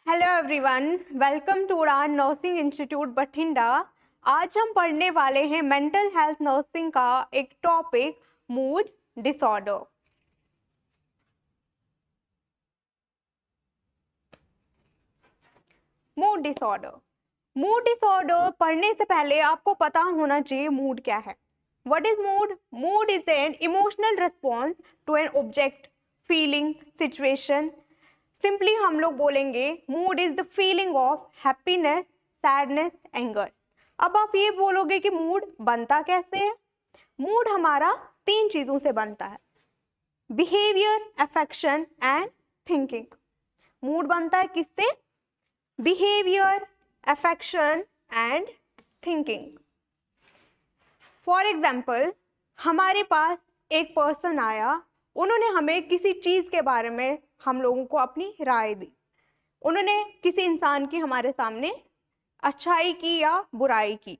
Hello everyone, welcome to our nursing institute Bathinda. आज हम पढ़ने वाले हैं मेंटल हेल्थ नर्सिंग का एक topic, mood disorder. Mood disorder पढ़ने से पहले आपको पता होना चाहिए मूड क्या है। What is mood? Mood is an emotional response to an object, feeling, situation. Simply हम लोग बोलेंगे mood is the feeling of happiness, sadness, anger. अब आप ये बोलोगे कि मूड बनता कैसे है? मूड हमारा 3 चीजों से बनता है, behaviour, affection and thinking. Mood बनता है किससे? Behaviour, affection and thinking. For example, हमारे पास एक पर्सन आया, उन्होंने हमें किसी चीज के बारे में हम लोगों को अपनी राय दी। उन्होंने किसी इंसान की हमारे सामने अच्छाई की या बुराई की।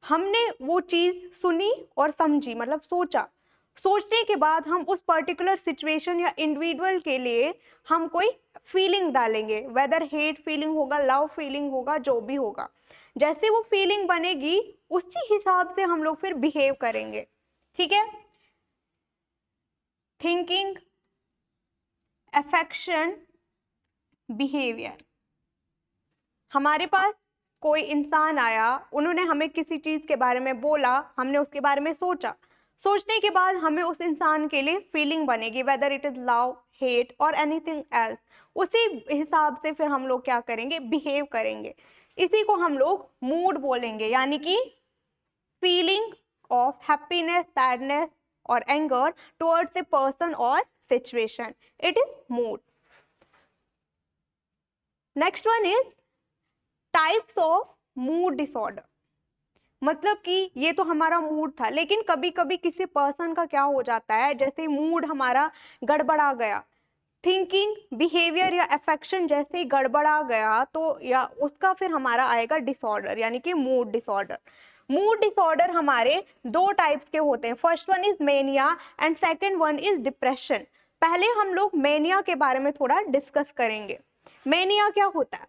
हमने वो चीज सुनी और समझी, मतलब सोचा। सोचने के बाद हम उस पर्टिकुलर सिचुएशन या इंडिविजुअल के लिए हम कोई फीलिंग डालेंगे, वेदर हेट फीलिंग होगा, लव फीलिंग होगा, जो भी होगा। जैसे वो फीलिंग बनेगी उसी हिसाब से हम लोग फिर बिहेव करेंगे। ठीक है? Thinking, affection, behaviour. हमारे पास कोई इंसान आया, उन्होंने हमें किसी चीज के बारे में बोला, हमने उसके बारे में सोचा। सोचने के बाद हमें उस इंसान के लिए फीलिंग बनेगी, whether it is love, hate और एनीथिंग एल्स। उसी हिसाब से फिर हम लोग क्या करेंगे? बिहेव करेंगे। इसी को हम लोग मूड बोलेंगे, यानी कि फीलिंग ऑफ हैप्पीनेस, सैडनेस और एंगर टुवर्ड्स ए पर्सन और situation, it is mood. Next one is types of mood disorder. मतलब कि ये तो हमारा मूड था, लेकिन कभी कभी किसी पर्सन का क्या हो जाता है, जैसे मूड हमारा गड़बड़ा गया, थिंकिंग, बिहेवियर या अफेक्शन जैसे ही गड़बड़ा गया तो या उसका फिर हमारा आएगा डिसऑर्डर, यानी कि मूड डिसऑर्डर। मूड डिसऑर्डर हमारे 2 टाइप्स के होते हैं। First one is mania and second one is depression. पहले हम लोग मेनिया के बारे में थोड़ा डिस्कस करेंगे। मेनिया क्या होता है?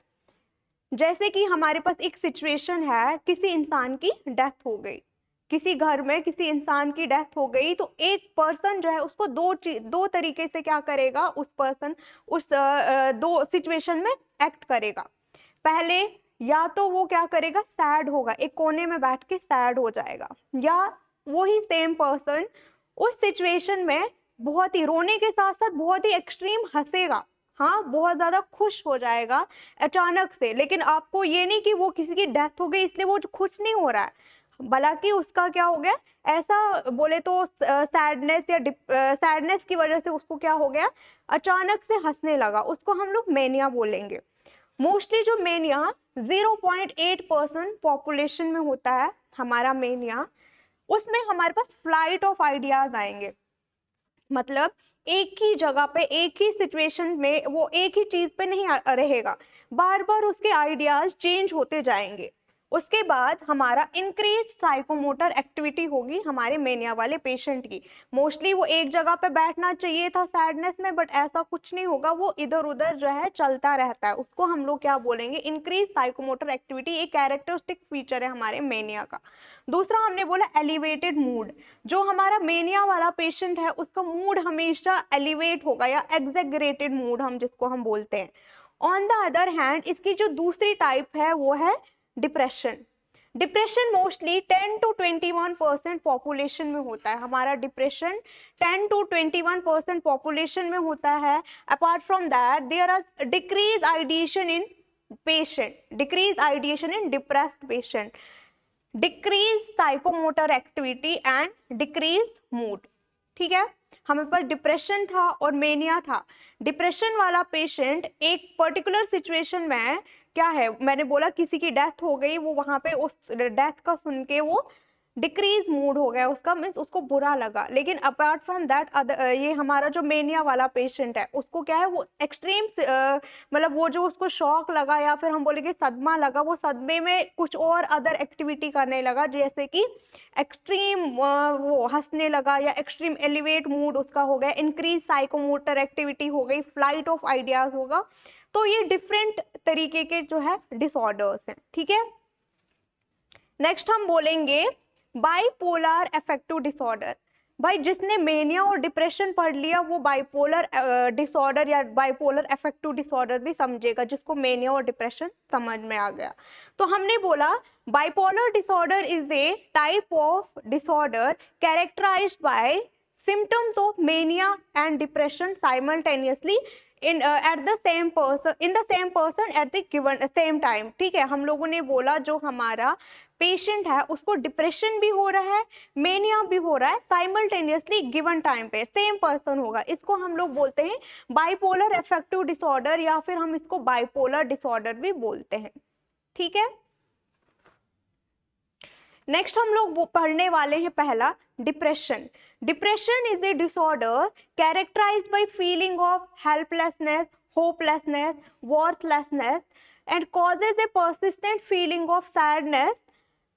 जैसे कि हमारे पास एक सिचुएशन है, किसी इंसान की डेथ हो गई, किसी घर में किसी इंसान की डेथ हो गई, तो एक पर्सन जो है उसको दो तरीके से क्या करेगा, उस पर्सन उस दो सिचुएशन में एक्ट करेगा। पहले या तो वो क्या करेगा, सैड होगा, एक कोने में बैठ के सैड हो जाएगा, या वही सेम पर्सन उस सिचुएशन में बहुत ही रोने के साथ साथ बहुत ही एक्सट्रीम हंसेगा। हाँ, बहुत ज्यादा खुश हो जाएगा अचानक से। लेकिन आपको ये नहीं कि वो किसी की डेथ हो गई इसलिए वो खुश नहीं हो रहा है, बल्कि उसका क्या हो गया, ऐसा बोले तो सैडनेस या सैडनेस की वजह से उसको क्या हो गया, अचानक से हंसने लगा। उसको हम लोग मेनिया बोलेंगे। मोस्टली जो मेनिया 0.8% पॉपुलेशन में होता है हमारा मेनिया, उसमें हमारे पास फ्लाइट ऑफ आइडियाज आएंगे। मतलब एक ही जगह पे एक ही सिचुएशन में वो एक ही चीज पे नहीं रहेगा, बार बार उसके आइडियाज चेंज होते जाएंगे। उसके बाद हमारा इंक्रीज साइकोमोटर एक्टिविटी होगी हमारे मेनिया वाले पेशेंट की। मोस्टली वो एक जगह पे बैठना चाहिए था सैडनेस में, बट ऐसा कुछ नहीं होगा, वो इधर उधर जो है चलता रहता है। उसको हम लोग क्या बोलेंगे? Increase psychomotor activity. एक कैरेक्टरिस्टिक फीचर है हमारे मेनिया का। दूसरा हमने बोला एलिवेटेड मूड। जो हमारा मेनिया वाला पेशेंट है उसका मूड हमेशा एलिवेट होगा, या एग्जेगरेटेड मूड हम जिसको हम बोलते हैं। ऑन द अदर हैंड इसकी जो दूसरी टाइप है वो है depression. Depression mostly 10 to 21% population में होता है। हमारा डिप्रेशन 10 to 21% पॉपुलेशन में होता है। Apart from that there are decrease ideation in patient, decrease ideation in depressed patient, decrease psychomotor activity and decrease mood. ठीक है, हमें पर डिप्रेशन था और मेनिया था। डिप्रेशन वाला पेशेंट एक पर्टिकुलर सिचुएशन में क्या है, मैंने बोला किसी की डेथ हो गई, वो वहां पे उस डेथ का सुन के वो डिक्रीज मूड हो गया उसका, मीन्स उसको बुरा लगा। लेकिन अपार्ट फ्रॉम दैट ये हमारा जो मेनिया वाला पेशेंट है उसको क्या है, वो एक्सट्रीम मतलब वो जो उसको शॉक लगा या फिर हम बोलेंगे सदमा लगा, वो सदमे में कुछ और अदर एक्टिविटी करने लगा, जैसे कि एक्सट्रीम वो हंसने लगा, या एक्सट्रीम एलिवेट मूड उसका हो गया, इंक्रीज साइकोमोटर एक्टिविटी हो गई, फ्लाइट ऑफ आइडियाज होगा, तो ये डिफरेंट तरीके के जो है डिसऑर्डर्स हैं, ठीक है। नेक्स्ट हम बोलेंगे बाइपोलर अफेक्टिव डिसऑर्डर। भाई जिसने मेनिया और डिप्रेशन पढ़ लिया वो बाइपोलर डिसऑर्डर या बाइपोलर अफेक्टिव डिसऑर्डर भी समझेगा, जिसको मेनिया और डिप्रेशन समझ में आ गया। तो हमने बोला bipolar disorder is a type of disorder characterised by symptoms of mania and depression simultaneously in at the same person at the given same time, ठीक है। हम लोगों ने बोला जो हमारा पेशेंट है उसको डिप्रेशन भी हो रहा है, मेनिया भी हो रहा है, साइमल्टेनियसली गिवन टाइम पे सेम पर्सन होगा, इसको हम लोग बोलते हैं बाइपोलर अफेक्टिव डिसऑर्डर या फिर हम इसको बाइपोलर डिसऑर्डर भी बोलते हैं, ठीक है। नेक्स्ट हम लोग पढ़ने वाले हैं पहला depression. Depression is a disorder characterised by feeling of helplessness, hopelessness, worthlessness and causes a persistent feeling of sadness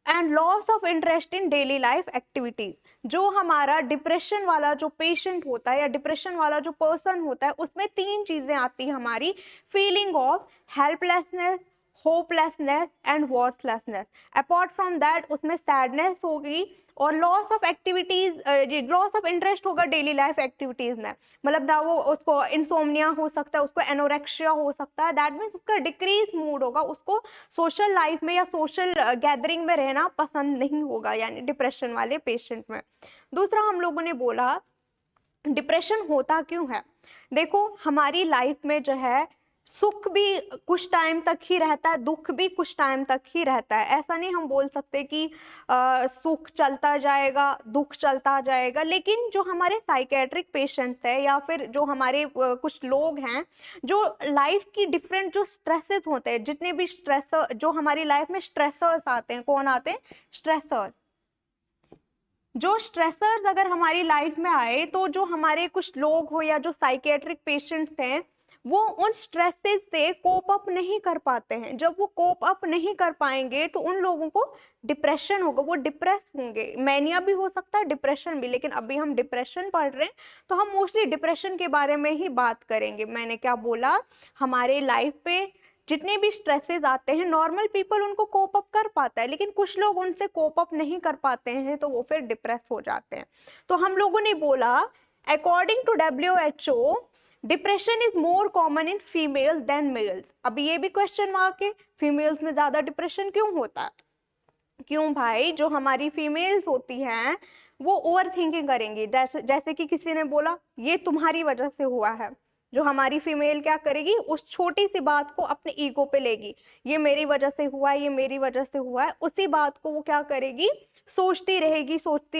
and loss of interest in daily life activities. जो हमारा डिप्रेशन वाला जो पेशेंट होता है या डिप्रेशन वाला जो पर्सन होता है उसमें तीन चीजें आती है हमारी, feeling of helplessness, hopelessness and worthlessness. Apart from that उसमें सैडनेस होगी और loss of activities, loss of interest होगा डेली लाइफ एक्टिविटीज में, मतलब ना वो उसको इंसोम्निया हो सकता है, उसको एनोरेक्सिया हो सकता है, दैट मीन्स उसका डिक्रीज मूड होगा, उसको सोशल लाइफ में या सोशल गैदरिंग में रहना पसंद नहीं होगा, यानी डिप्रेशन वाले पेशेंट में। दूसरा हम लोगों ने बोला डिप्रेशन होता क्यों है। देखो हमारी लाइफ में जो है सुख भी कुछ टाइम तक ही रहता है, दुख भी कुछ टाइम तक ही रहता है। ऐसा नहीं हम बोल सकते कि सुख चलता जाएगा दुख चलता जाएगा, लेकिन जो हमारे साइकेट्रिक पेशेंट्स है या फिर जो हमारे कुछ लोग हैं जो लाइफ की डिफरेंट जो स्ट्रेसेस होते हैं, जितने भी स्ट्रेसर जो हमारी लाइफ में स्ट्रेसर्स आते हैं, कौन आते हैं, स्ट्रेसर्स। जो स्ट्रेसर्स अगर हमारी लाइफ में आए तो जो हमारे कुछ लोग हो या जो साइकेट्रिक पेशेंट्स हैं वो उन स्ट्रेसेस से कोप अप नहीं कर पाते हैं। जब वो कोप अप नहीं कर पाएंगे तो उन लोगों को डिप्रेशन होगा, वो डिप्रेस होंगे। मैनिया भी हो सकता है, डिप्रेशन भी, लेकिन अभी हम डिप्रेशन पढ़ रहे हैं तो हम मोस्टली डिप्रेशन के बारे में ही बात करेंगे। मैंने क्या बोला, हमारे लाइफ पे जितने भी स्ट्रेसेस आते हैं नॉर्मल पीपल उनको कोप अप कर पाता है, लेकिन कुछ लोग उनसे कोप अप नहीं कर पाते हैं तो वो फिर डिप्रेस हो जाते हैं। तो हम लोगों ने बोला according to WHO depression is more common in females than males. अभी ये भी क्वेश्चन मार्क है, फीमेल्स में ज्यादा डिप्रेशन क्यों होता है। क्यों भाई, जो हमारी फीमेल्स होती हैं वो ओवर थिंकिंग करेंगी, जैसे कि किसी ने बोला ये तुम्हारी वजह से हुआ है। जो हमारी फीमेल क्या करेगी, उस छोटी सी बात को अपने ईगो पे लेगी, ये मेरी वजह से हुआ है, ये मेरी वजह से हुआ है। उसी बात को वो क्या करेगी, सोचती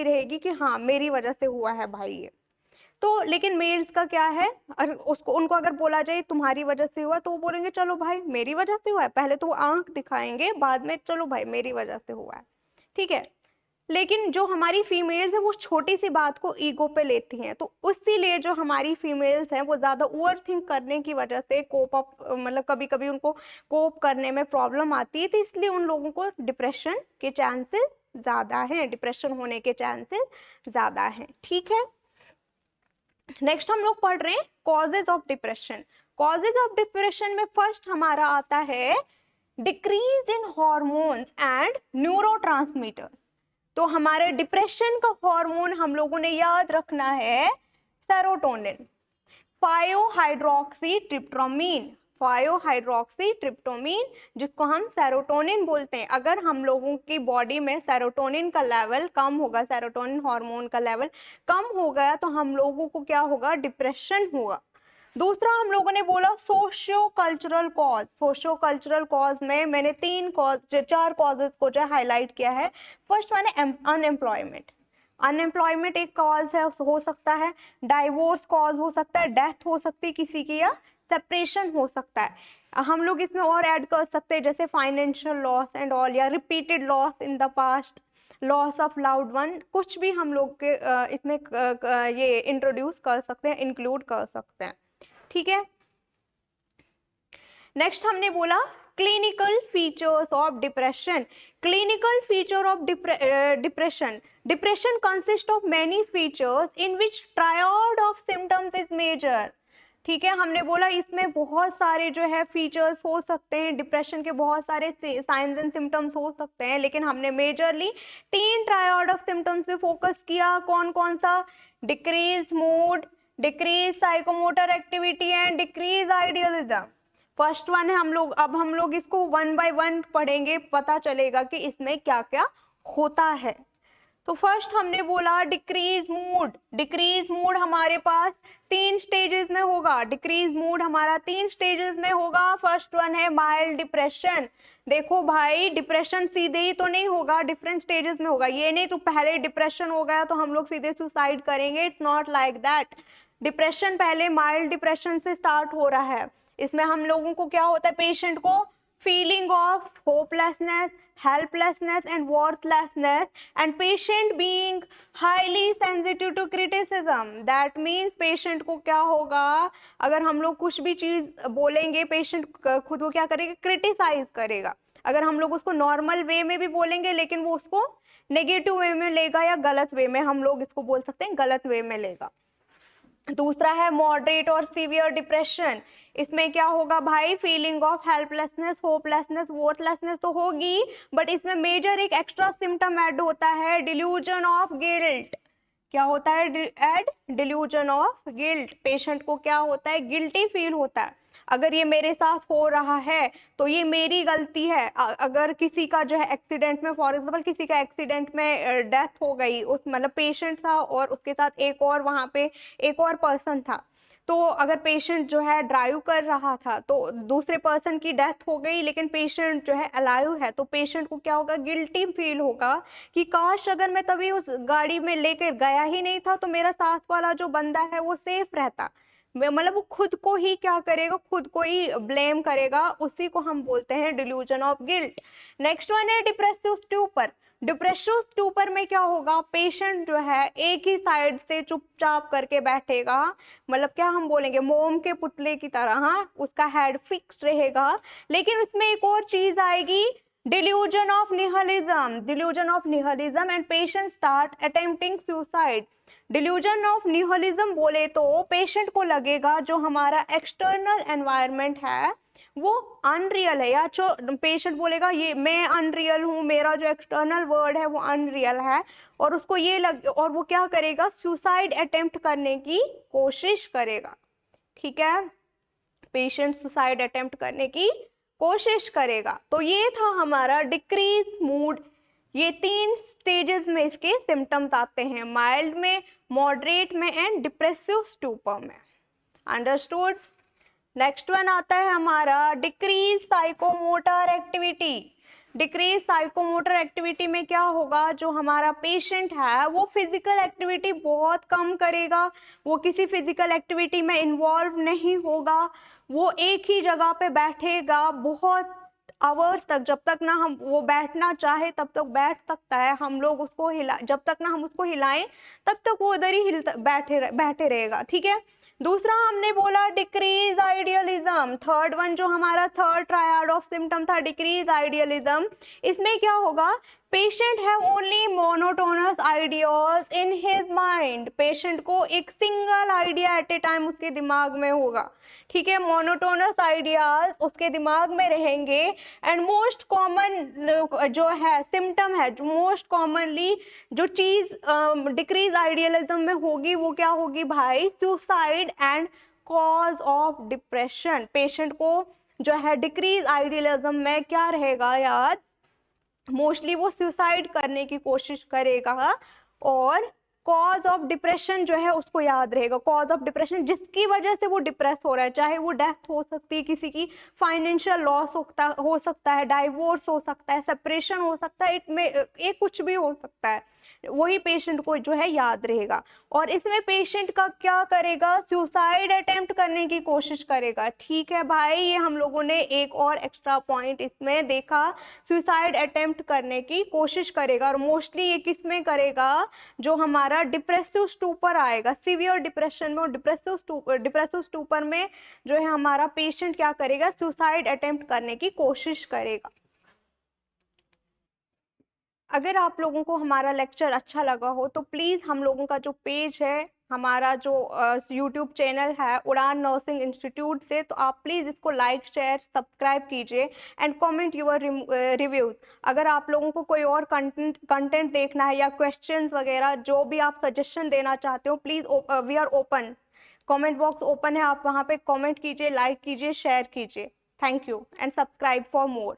रहेगी कि हाँ मेरी वजह से हुआ है भाई ये। तो लेकिन मेल्स का क्या है, उसको उनको अगर बोला जाए तुम्हारी वजह से हुआ तो वो बोलेंगे चलो भाई मेरी वजह से हुआ है, पहले तो वो आंख दिखाएंगे बाद में चलो भाई मेरी वजह से हुआ है, ठीक है। लेकिन जो हमारी फीमेल्स है वो छोटी सी बात को ईगो पे लेती हैं, तो इसीलिए जो हमारी फीमेल्स हैं वो ज्यादा ओवर थिंक करने की वजह से कोप अप, मतलब कभी कभी उनको कोप करने में प्रॉब्लम आती है, तो इसलिए उन लोगों को डिप्रेशन के चांसेस ज्यादा हैं, डिप्रेशन होने के चांसेस ज्यादा हैं, ठीक है। नेक्स्ट हम लोग पढ़ रहे हैं causes of depression. Causes of depression में फर्स्ट हमारा आता है decrease in hormones and neurotransmitters. तो हमारे डिप्रेशन का हार्मोन हम लोगों ने याद रखना है सेरोटोनिन, 5-हाइड्रोक्सीट्रिप्टोमीन, 5-हाइड्रोक्सीट्रिप्टोमीन जिसको हम सेरोटोनिन बोलते हैं। अगर हम लोगों की बॉडी में सेरोटोनिन का लेवल कम होगा, सेरोटोनिन हार्मोन का लेवल कम हो गया तो हम लोगों को क्या होगा, डिप्रेशन होगा। दूसरा हम लोगों ने बोला socio cultural cause. Socio cultural cause में मैंने 4 कॉजेज को जो हाईलाइट किया है। फर्स्ट मैंने अनएम्प्लॉयमेंट, अनएम्प्लॉयमेंट एक कॉज है, हो सकता है डाइवोर्स कॉज हो सकता है, डेथ हो सकती है किसी की, या सेपरेशन हो सकता है। हम लोग इसमें और ऐड कर सकते हैं जैसे फाइनेंशियल लॉस एंड ऑल, या repeated loss in the past, loss of loud one, कुछ भी हम लोग के इसमें ये इंट्रोड्यूस कर सकते हैं, इंक्लूड कर सकते हैं, ठीक है। नेक्स्ट हमने बोला clinical features of depression. Clinical feature of depression, depression consist of many features in which triad of symptoms is major, ठीक है, हमने बोला इसमें बहुत सारे जो है फीचर्स हो सकते हैं, डिप्रेशन के बहुत सारे साइंस एंड सिम्टम्स हो सकते हैं, लेकिन हमने मेजरली 3 ट्रायड ऑफ सिम्टम्स पे फोकस किया। कौन कौन सा? Decrease mood, decrease psychomotor activity and decrease idealism. First one है, हम लोग इसको 1 बाय 1 पढ़ेंगे, पता चलेगा कि इसमें क्या क्या होता है। तो फर्स्ट हमने बोला डिक्रीज मूड। डिक्रीज मूड हमारे पास 3 स्टेजेस में होगा। डिक्रीज मूड हमारा 3 स्टेजेस में होगा। फर्स्ट वन है माइल्ड डिप्रेशन। देखो भाई, डिप्रेशन सीधे ही तो नहीं होगा, डिफरेंट स्टेजेस में होगा। ये नहीं तो पहले डिप्रेशन हो गया तो हम लोग सीधे सुसाइड करेंगे, it's not like that. Depression पहले माइल्ड डिप्रेशन से स्टार्ट हो रहा है। इसमें हम लोगों को क्या होता है, पेशेंट को feeling of hopelessness, helplessness and worthlessness, and patient being highly sensitive to criticism. That means patient को क्या होगा, अगर हम लोग कुछ भी चीज बोलेंगे पेशेंट खुद वो क्या करेगा, क्रिटिसाइज करेगा। अगर हम लोग उसको नॉर्मल वे में भी बोलेंगे लेकिन वो उसको नेगेटिव वे में लेगा, या गलत वे में, हम लोग इसको बोल सकते हैं गलत वे में लेगा। दूसरा है मॉडरेट और सीवियर डिप्रेशन। इसमें क्या होगा भाई, feeling of helplessness, hopelessness, worthlessness तो होगी, बट इसमें मेजर एक एक्स्ट्रा सिम्टम ऐड होता है, डिल्यूजन ऑफ गिल्ट। क्या होता है? Add delusion of guilt. Patient को क्या होता है, गिल्टी फील होता है। अगर ये मेरे साथ हो रहा है तो ये मेरी गलती है। अगर किसी का जो है एक्सीडेंट में, फॉर एग्जाम्पल किसी का एक्सीडेंट में डेथ हो गई, उस मतलब पेशेंट था और उसके साथ एक और वहाँ पे एक और पर्सन था, तो अगर पेशेंट जो है ड्राइव कर रहा था तो दूसरे पर्सन की डेथ हो गई लेकिन पेशेंट जो है अलाइव है, तो पेशेंट को क्या होगा, गिल्टी फील होगा कि काश अगर मैं तभी उस गाड़ी में लेकर गया ही नहीं था तो मेरा साथ वाला जो बंदा है वो सेफ रहता। मतलब वो खुद को ही क्या करेगा, खुद को ही ब्लेम करेगा। उसी को हम बोलते हैं delusion of guilt. Next one है डिप्रेसिव स्टूपर। डिप्रेसिव स्टूपर में क्या होगा, पेशेंट जो है एक ही साइड से चुपचाप करके बैठेगा, मतलब क्या हम बोलेंगे, मोम के पुतले की तरह। हाँ, उसका हेड फिक्स रहेगा। लेकिन उसमें एक और चीज आएगी, delusion of nihilism. Delusion of nihilism and patient start attempting suicide. Delusion of nihilism बोले तो पेशेंट को लगेगा जो हमारा एक्सटर्नल एनवायरनमेंट है वो अनरियल है, या जो पेशेंट बोलेगा ये मैं अनरियल हूँ, मेरा जो एक्सटर्नल वर्ल्ड है वो अनरियल है, और उसको ये और वो क्या करेगा, सुसाइड अटेम्प्ट करने की कोशिश करेगा। ठीक है, पेशेंट सुसाइड अटेम्प्ट करने की कोशिश करेगा। तो ये था हमारा डिक्रीज मूड। ये 3 स्टेजेस में इसके सिम्टम्स आते हैं, माइल्ड में, मॉडरेट में एंड डिप्रेसिव स्टूपर में। अंडरस्टूड। नेक्स्ट वन आता है हमारा decrease psychomotor activity. Decrease psychomotor activity में क्या होगा, जो हमारा पेशेंट है वो फिजिकल एक्टिविटी बहुत कम करेगा, वो किसी फिजिकल एक्टिविटी में इन्वॉल्व नहीं होगा, वो एक ही जगह पे बैठेगा बहुत आवर्स तक, जब तक ना हम वो बैठना चाहे तब तक बैठ सकता है। हम लोग उसको जब तक ना हम उसको हिलाएं तब तक वो उधर ही बैठे रहेगा। ठीक है। दूसरा हमने बोला डिक्रीज आइडियलिज्म। थर्ड वन जो हमारा थर्ड ट्रायड ऑफ सिम्टम था, डिक्रीज आइडियलिज्म। इसमें क्या होगा, पेशेंट है only monotonous ideas in his mind. Patient को एक single idea at A time उसके दिमाग में होगा। ठीक है, मोनोटोनस आइडियाज उसके दिमाग में रहेंगे। एंड मोस्ट कॉमन जो है सिम्टम है, जो मोस्ट कॉमनली जो चीज डिक्रीज आइडियलिज्म में होगी वो क्या होगी भाई, suicide and cause of depression. Patient को जो है डिक्रीज आइडियलिज्म में क्या रहेगा याद, मोस्टली वो सुसाइड करने की कोशिश करेगा, और कॉज ऑफ डिप्रेशन जो है उसको याद रहेगा। कॉज ऑफ डिप्रेशन जिसकी वजह से वो डिप्रेस हो रहा है, चाहे वो डेथ हो सकती है, किसी की फाइनेंशियल लॉस हो सकता है, डाइवोर्स हो सकता है, सेपरेशन हो सकता है, ये कुछ भी हो सकता है, वही पेशेंट को जो है याद रहेगा। और इसमें पेशेंट का क्या करेगा, सुसाइड अटेम्प्ट करने की कोशिश करेगा। ठीक है भाई, ये हम लोगों ने एक और एक्स्ट्रा पॉइंट इसमें देखा, सुसाइड अटेम्प्ट करने की कोशिश करेगा। और मोस्टली ये किस में करेगा, जो हमारा डिप्रेसिव स्टूपर आएगा, सीवियर डिप्रेशन में और डिप्रेसिव स्टूपर में जो है हमारा पेशेंट क्या करेगा, सुसाइड अटेम्प्ट करने की कोशिश करेगा। अगर आप लोगों को हमारा लेक्चर अच्छा लगा हो तो प्लीज़ हम लोगों का जो पेज है हमारा जो यूट्यूब चैनल है उड़ान नर्सिंग इंस्टीट्यूट से, तो आप प्लीज़ इसको लाइक शेयर सब्सक्राइब कीजिए एंड कमेंट योर रिव्यूज। अगर आप लोगों को कोई और कंटेंट देखना है या क्वेश्चंस वगैरह जो भी आप सजेशन देना चाहते हो, please we are open, comment box open है, आप वहाँ पे कमेंट कीजिए, लाइक कीजिए, शेयर कीजिए। Thank you and subscribe for more.